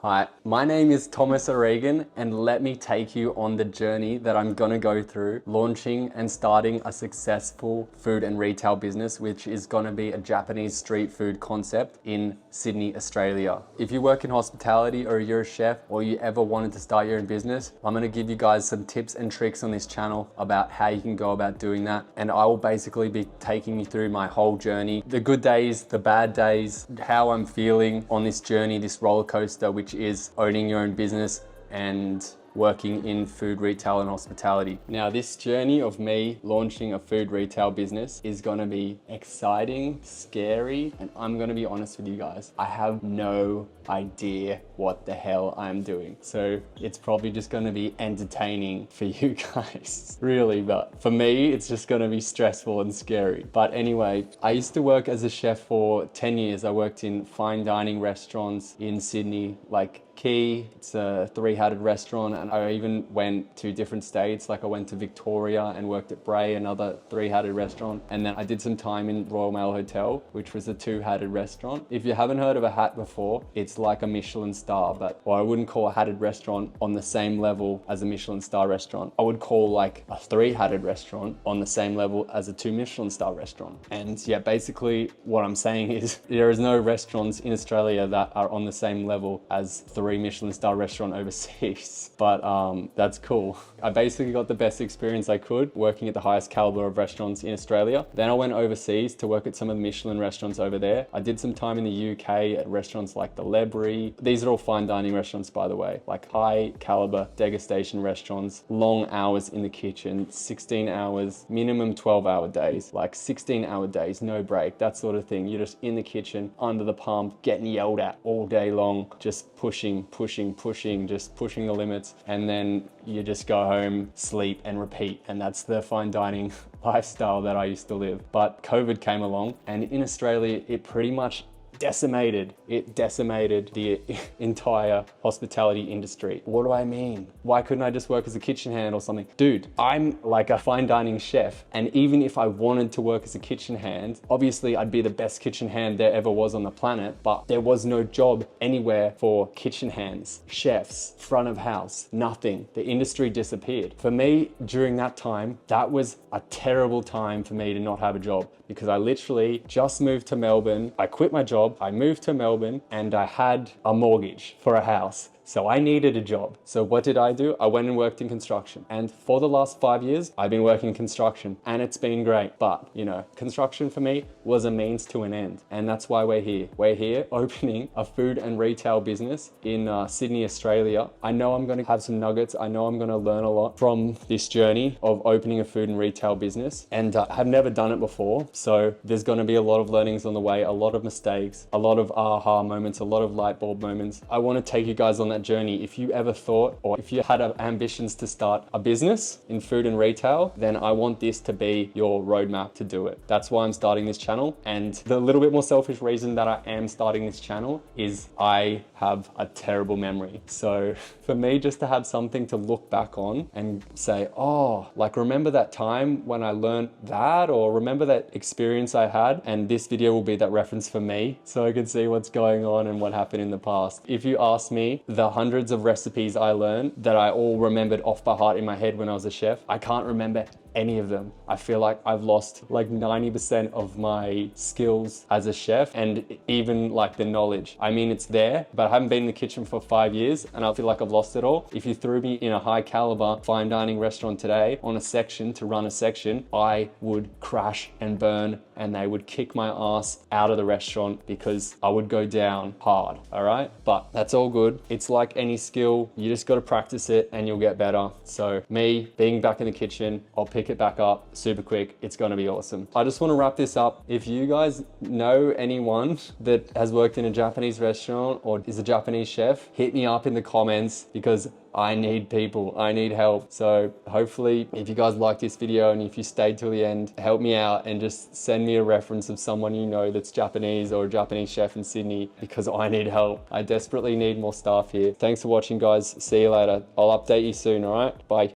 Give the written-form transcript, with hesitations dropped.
Hi, my name is Thomas O'Regan, and let me take you on the journey that I'm gonna go through launching and starting a successful food and retail business, which is gonna be a Japanese street food concept in Sydney, Australia. If you work in hospitality or you're a chef or you ever wanted to start your own business, I'm gonna give you guys some tips and tricks on this channel about how you can go about doing that. And I will basically be taking you through my whole journey, the good days, the bad days, how I'm feeling on this journey, this roller coaster, which is owning your own business and working in food retail and hospitality. Now, this journey of me launching a food retail business is gonna be exciting, scary, and I'm gonna be honest with you guys, I have no idea what the hell I'm doing. So it's probably just gonna be entertaining for you guys, really, but for me, it's just gonna be stressful and scary. But anyway, I used to work as a chef for 10 years. I worked in fine dining restaurants in Sydney, like Key, it's a three-headed restaurant, and I even went to different states. Like I went to Victoria and worked at Bray, another three-headed restaurant, and then I did some time in Royal Mail Hotel, which was a two-headed restaurant. If you haven't heard of a hat before, it's like a Michelin star, but or I wouldn't call a hatted restaurant on the same level as a Michelin star restaurant. I would call like a three-headed restaurant on the same level as a two Michelin star restaurant. And yeah, basically what I'm saying is there is no restaurants in Australia that are on the same level as three Michelin star restaurant overseas, but that's cool. I basically got the best experience I could working at the highest caliber of restaurants in Australia. Then I went overseas to work at some of the Michelin restaurants over there. I did some time in the UK at restaurants like the Lebri. These are all fine dining restaurants, by the way, like high caliber degustation restaurants, long hours in the kitchen, 16 hours, minimum 12-hour days, like 16-hour days, no break, that sort of thing. You're just in the kitchen, under the pump, getting yelled at all day long, just pushing, just pushing the limits, and then you just go home, sleep, and repeat. And that's the fine dining lifestyle that I used to live. But COVID came along, and in Australia, it pretty much decimated the entire hospitality industry. What do I mean? Why couldn't I just work as a kitchen hand or something? Dude, I'm like a fine dining chef, and even if I wanted to work as a kitchen hand, obviously I'd be the best kitchen hand there ever was on the planet, but there was no job anywhere for kitchen hands, chefs, front of house, nothing. The industry disappeared. For me, during that time, that was a terrible time for me to not have a job, because I literally just moved to Melbourne. I quit my job, I moved to Melbourne, and I had a mortgage for a house. So I needed a job. So what did I do? I went and worked in construction. And for the last 5 years, I've been working in construction, and it's been great. But you know, construction for me was a means to an end. And that's why we're here. We're here opening a food and retail business in Sydney, Australia. I know I'm gonna have some nuggets. I know I'm gonna learn a lot from this journey of opening a food and retail business. And I have never done it before. So there's gonna be a lot of learnings on the way, a lot of mistakes, a lot of aha moments, a lot of light bulb moments. I wanna take you guys on that journey. If you ever thought, or if you had ambitions to start a business in food and retail, then I want this to be your roadmap to do it. That's why I'm starting this channel. And the little bit more selfish reason that I am starting this channel is I have a terrible memory. So for me, just to have something to look back on and say, oh, like remember that time when I learned that, or remember that experience I had, and this video will be that reference for me so I can see what's going on and what happened in the past. If you ask me, the hundreds of recipes I learned that I all remembered off by heart in my head when I was a chef, I can't remember any of them. I feel like I've lost like 90% of my skills as a chef, and even like the knowledge. I mean, it's there, but I haven't been in the kitchen for 5 years and I feel like I've lost it all. If you threw me in a high caliber fine dining restaurant today on a section to run a section, I would crash and burn, and they would kick my ass out of the restaurant because I would go down hard, all right? But that's all good. It's like any skill, you just gotta practice it and you'll get better. So me being back in the kitchen, I'll pick it back up super quick. It's gonna be awesome. I just wanna wrap this up. If you guys know anyone that has worked in a Japanese restaurant or is a Japanese chef, hit me up in the comments, because I need people, I need help. So hopefully if you guys like this video and if you stayed till the end, help me out and just send me a reference of someone you know that's Japanese or a Japanese chef in Sydney, because I need help. I desperately need more staff here. Thanks for watching, guys. See you later. I'll update you soon, all right? Bye.